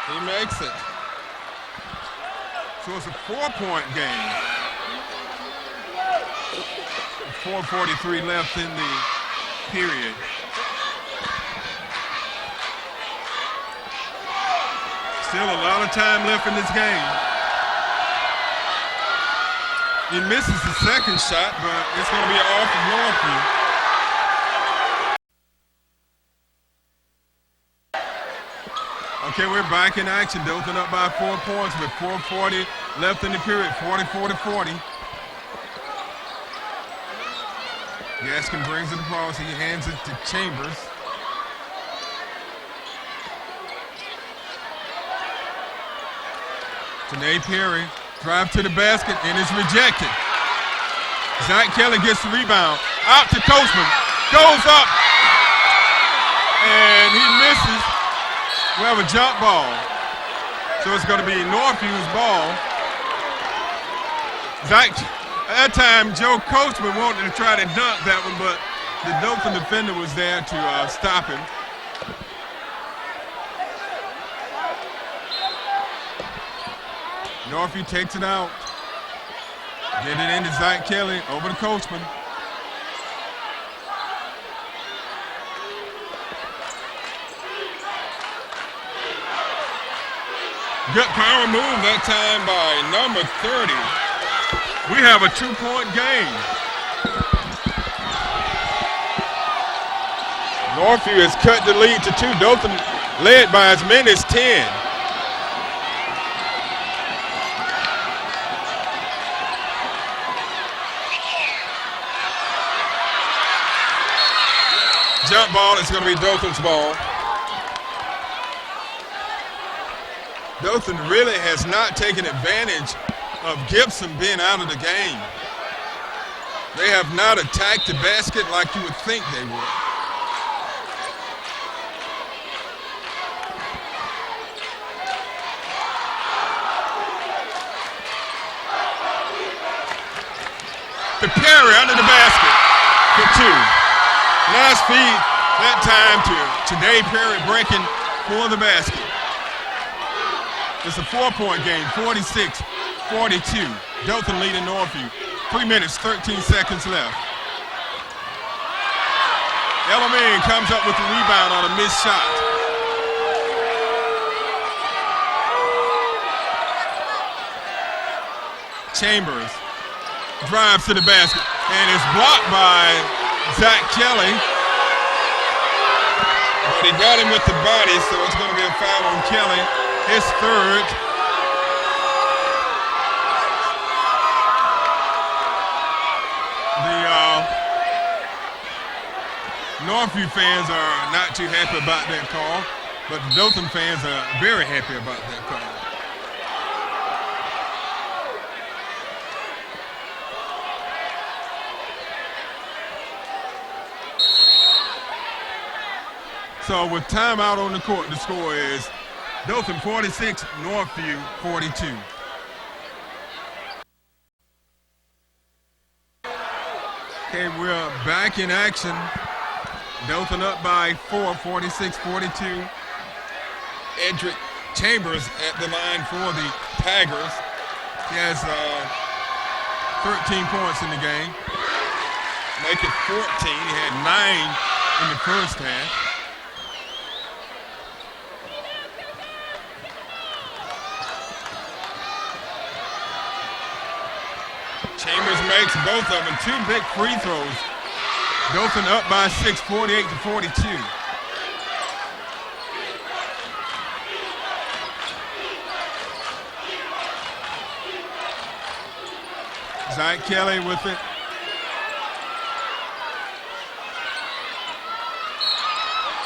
B: He makes it. So it's a 4-point game. 4:43 left in the period. Still a lot of time left in this game. He misses the second shot, but it's going to be off of Northview. Okay, we're back in action. Dothan up by 4 points with 4:40 left in the period, 44-40. Gaskin brings it across. He hands it to Chambers. Janae Perry, drive to the basket, and it's rejected. Zach Kelly gets the rebound. Out to Coachman. Goes up. And he misses. We have a jump ball. So it's going to be Northview's ball. At that time, Joe Coachman wanted to try to dunk that one, but the Dothan defender was there to stop him. Northview takes it out. Get it into Zach Kelly, over to Coachman. Good power move that time by number 30. We have a 2-point game. Northview has cut the lead to 2. Dothan led by as many as 10. Jump ball is going to be Dothan's ball. Dothan really has not taken advantage of Gibson being out of the game. They have not attacked the basket like you would think they would. To Perry under the basket for 2. Nice feed that time to Dave Perry breaking for the basket. It's a 4-point game, 46-42. Dothan leading Northview. 3 minutes, 13 seconds left. Elamine comes up with the rebound on a missed shot. Chambers drives to the basket and is blocked by Zach Kelly. But he got him with the body, so it's going to be a foul on Kelly. His third. The Northview fans are not too happy about that call, but the Dothan fans are very happy about that call. So with timeout on the court, the score is Dothan 46, Northview 42. Okay, we're back in action. Dothan up by 4, 46-42. Edric Chambers at the line for the Tigers. He has 13 points in the game. Make it 14. He had 9 in the first half. Chambers makes both of them. 2 big free throws. Dothan up by 6, 48-42. Zach Kelly with it.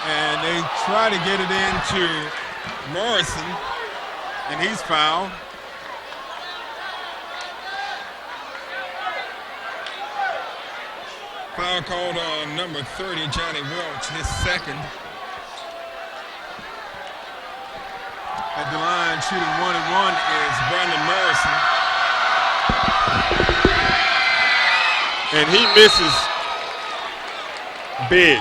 B: And they try to get it into Morrison, and he's fouled. Foul called on number 30, Johnny Welch, his second. At the line, shooting 1-1 is Brandon Morrison. And he misses big.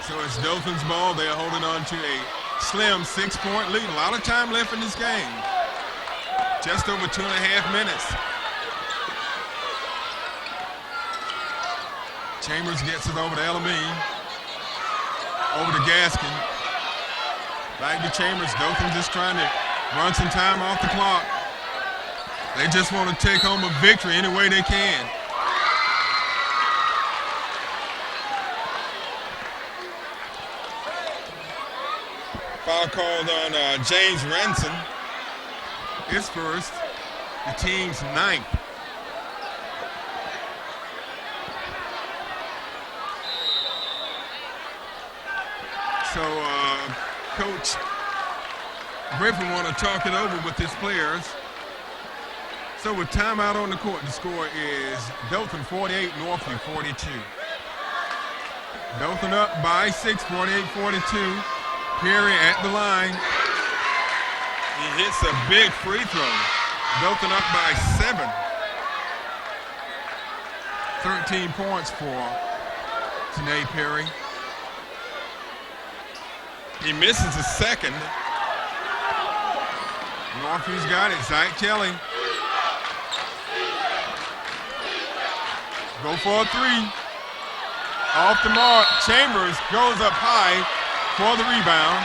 B: So it's Dothan's ball. They're holding on to a slim 6-point lead. A lot of time left in this game. Just over 2.5 minutes. Chambers gets it over to Elamine. Over to Gaskin. Back to Chambers. Dothan just trying to run some time off the clock. They just want to take home a victory any way they can. Foul called on James Ransom. His first, the team's 9th. So Coach Griffin want to talk it over with his players. So with timeout on the court, the score is Dothan 48, Northview 42. Dothan up by 6, 48-42. Perry at the line. He hits a big free throw. Dothan up by 7. 13 points for Tanae Perry. He misses a second. Northview's got it. Zach Kelly. Go for a 3. Off the mark. Chambers goes up high for the rebound.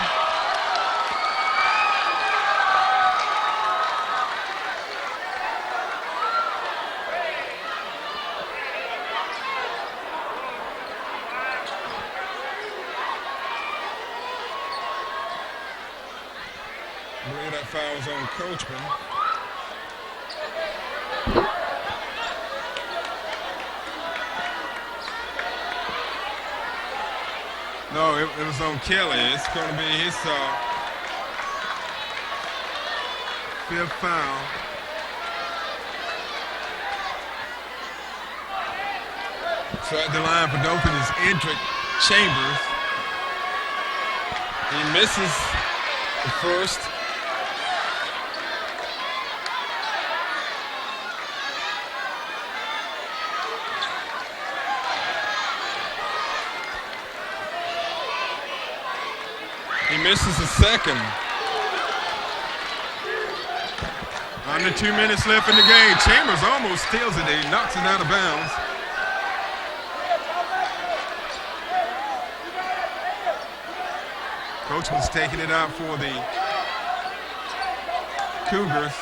B: I believe that foul was on Coachman. No, it was on Kelly. It's going to be his 5th foul. So at the line for Dothan is Edric Chambers. He misses the first. He misses the second. Under 2 minutes left in the game. Chambers almost steals it. He knocks it out of bounds. Coach was taking it out for the Cougars.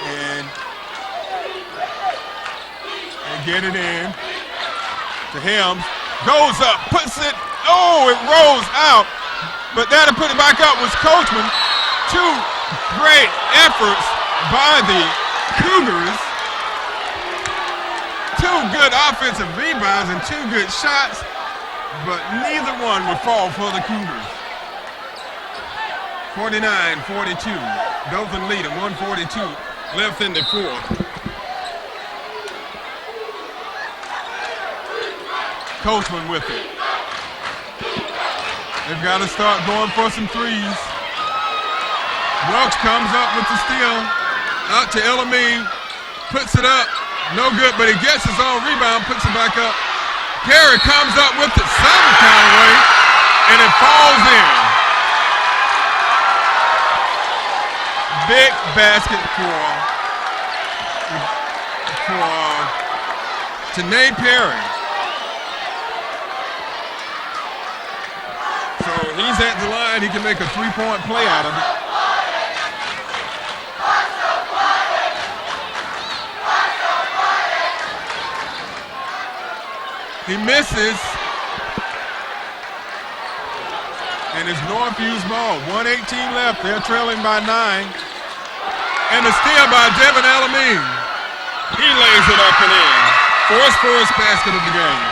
B: And they get it in to him. Goes up, puts it. Oh, it rolls out, but that'll put it back up was Coachman. 2 great efforts by the Cougars. 2 good offensive rebounds and 2 good shots, but neither one would fall for the Cougars. 49-42. Dothan leading, 1:42 left in the fourth. Coachman with it. They've got to start going for some threes. Welch comes up with the steal. Out to Elamine. Puts it up. No good, but he gets his own rebound. Puts it back up. Perry comes up with it some kind of way. And it falls in. Big basket for Tanae Perry. So he's at the line. He can make a three-point play out of it. He misses. And it's Northview's ball. 1:18 left. They're trailing by 9. And a steal by Devin Elamine. He lays it up and in. First basket of the game.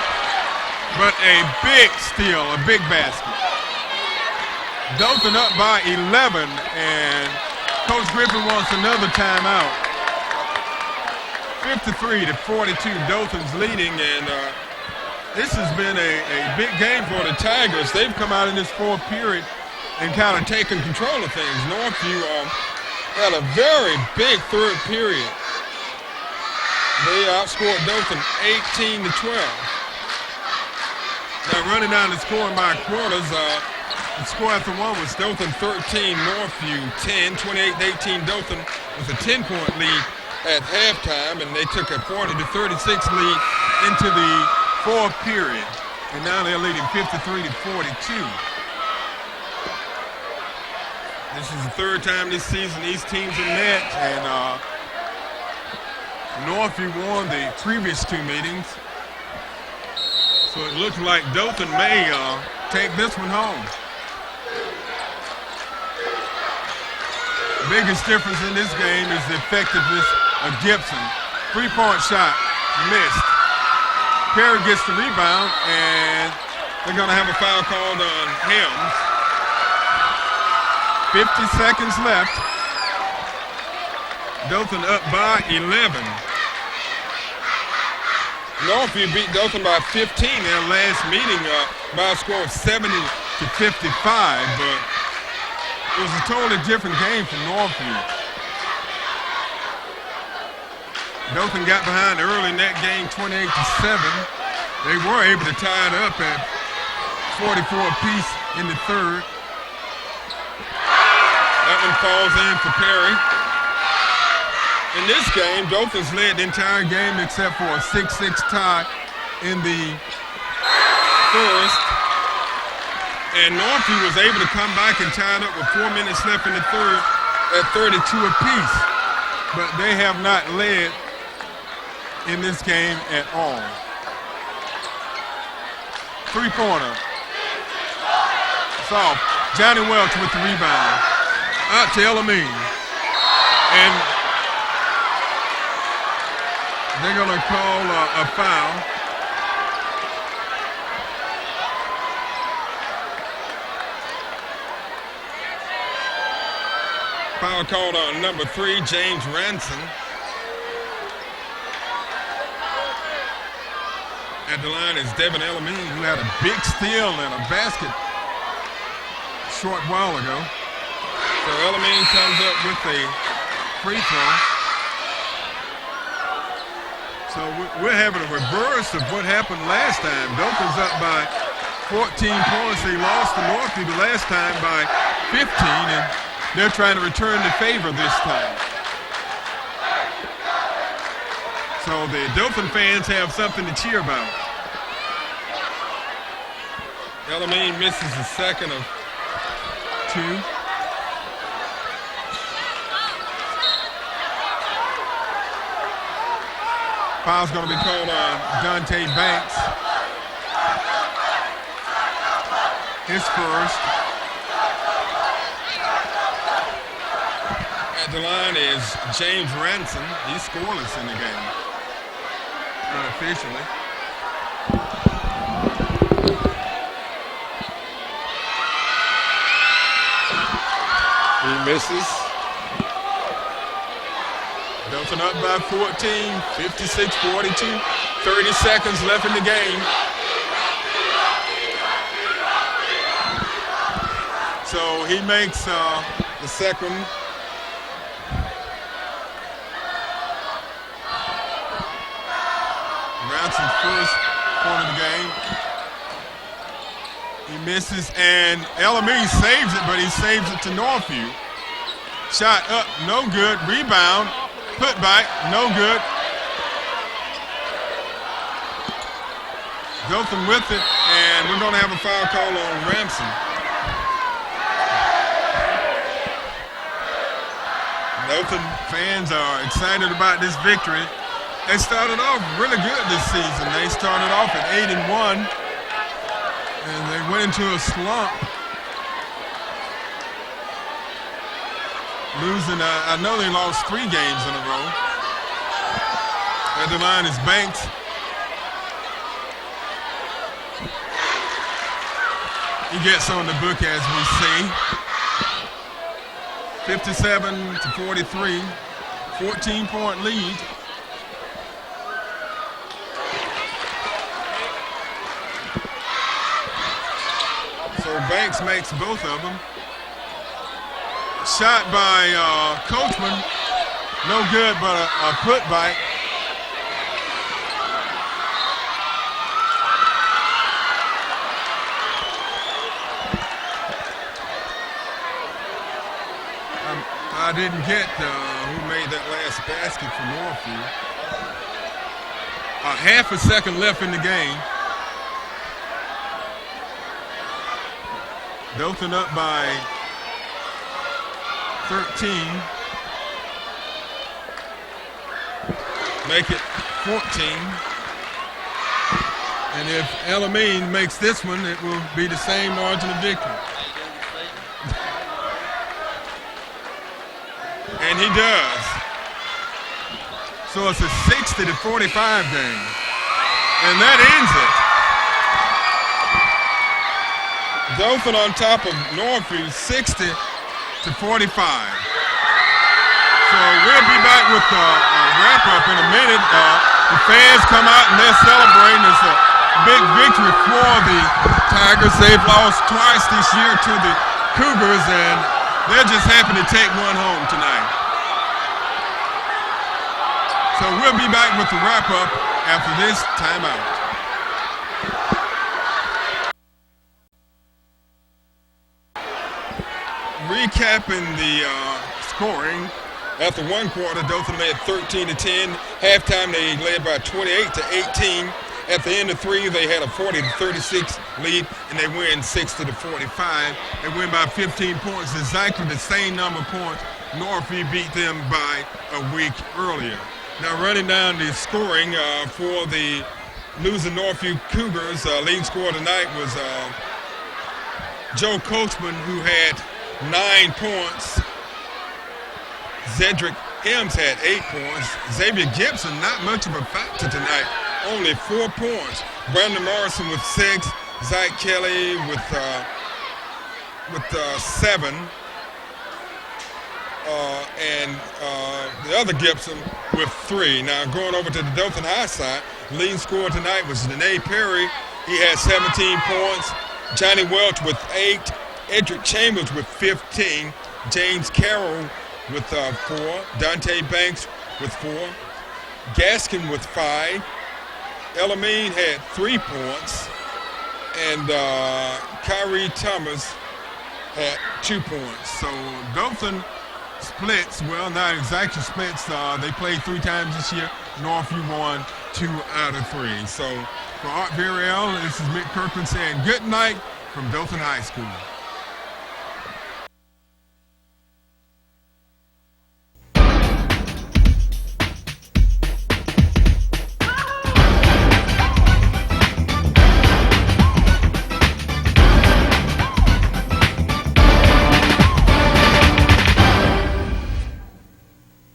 B: But a big steal, a big basket. Dothan up by 11, and Coach Griffin wants another timeout. 53-42, Dothan's leading, and this has been a big game for the Tigers. They've come out in this fourth period and kind of taken control of things. Northview had a very big third period. They outscored Dothan 18-12. Now running down the scoring by quarters, the score after one was Dothan 13, Northview 10, 28-18. Dothan with a 10-point lead at halftime, and they took a 40-36 lead into the fourth period. And now they're leading 53-42. This is the third time this season these teams have met, and Northview won the previous two meetings. So it looks like Dothan may take this one home. The biggest difference in this game is the effectiveness of Gibson. Three-point shot, missed. Perry gets the rebound, and they're going to have a foul called on Helms. 50 seconds left. Dothan up by 11. Northview beat Dothan by 15 in their last meeting by a score of 70-55, but it was a totally different game for Northview. Dothan got behind early in that game, 28-7. They were able to tie it up at 44 apiece in the third. That one falls in for Perry. In this game, Dothan's led the entire game except for a 6-6 tie in the first. And Northview was able to come back and tie it up with 4 minutes left in the third at 32 apiece. But they have not led in this game at all. Three-pointer. It's off. Johnny Welch with the rebound. Out to Elamine. And they're going to call a foul. Foul called on number 3, James Ranson. At the line is Devin Elamine, who had a big steal and a basket a short while ago. So Elamine comes up with a free throw. So we're having a reverse of what happened last time. Dothan's up by 14 points. They lost to Northview the last time by 15, and they're trying to return the favor this time. So the Dothan fans have something to cheer about. Elamine misses the second of 2. Foul's going to be called on Dante Banks. His first. At the line is James Ranson. He's scoreless in the game, unofficially. He misses. Dothan up by 14, 56-42, 30 seconds left in the game. So he makes the second. Ransom's first point of the game. He misses, and LME saves it, but he saves it to Northview. Shot up, no good. Rebound, put back, no good. Dothan with it, and we're going to have a foul call on Ramson. Dothan fans are excited about this victory. They started off really good this season. They started off at 8-1, and they went into a slump. Losing, I know they lost 3 games in a row. At the line is Banks. He gets on the book as we see. 57-43, 14-point lead. So Banks makes both of them. Shot by Coachman, no good, but a putback. I didn't get who made that last basket for Northview. Half a second left in the game. Dothan up by 13. Make it 14. And if Elamine makes this one, it will be the same margin of victory. And he does. So it's a 60-45 game. And that ends it. Dothan on top of Northview, 60-45. So we'll be back with a wrap-up in a minute. The fans come out and they're celebrating. It's a big victory for the Tigers. They've lost twice this year to the Cougars, and they're just happy to take one home tonight. So we'll be back with the wrap-up after this timeout. Recapping the scoring. After one quarter, Dothan led 13-10. Halftime, they led by 28-18. At the end of 3, they had a 40-36 lead, and they win 60-45. They win by 15 points, exactly the same number of points Northview beat them by a week earlier. Now running down the scoring for the losing Northview Cougars, leading scorer tonight was Joe Coachman, who had 9 points. Zedrick Hems had 8 points. Xavier Gibson, not much of a factor tonight, only 4 points. Brandon Morrison with 6. Zach Kelly with 7. And the other Gibson with 3. Now going over to the Dothan High side, leading scorer tonight was Danae Perry. He had 17 points. Johnny Welch with 8. Edric Chambers with 15. James Carroll with 4. Dante Banks with 4. Gaskin with 5. Elamine had 3 points. And Kyrie Thomas had 2 points. So Dothan splits, well, not exactly splits. They played 3 times this year. Northview won 2 out of 3. So for Art Burial, this is Mick Kirkland saying good night from Dothan High School.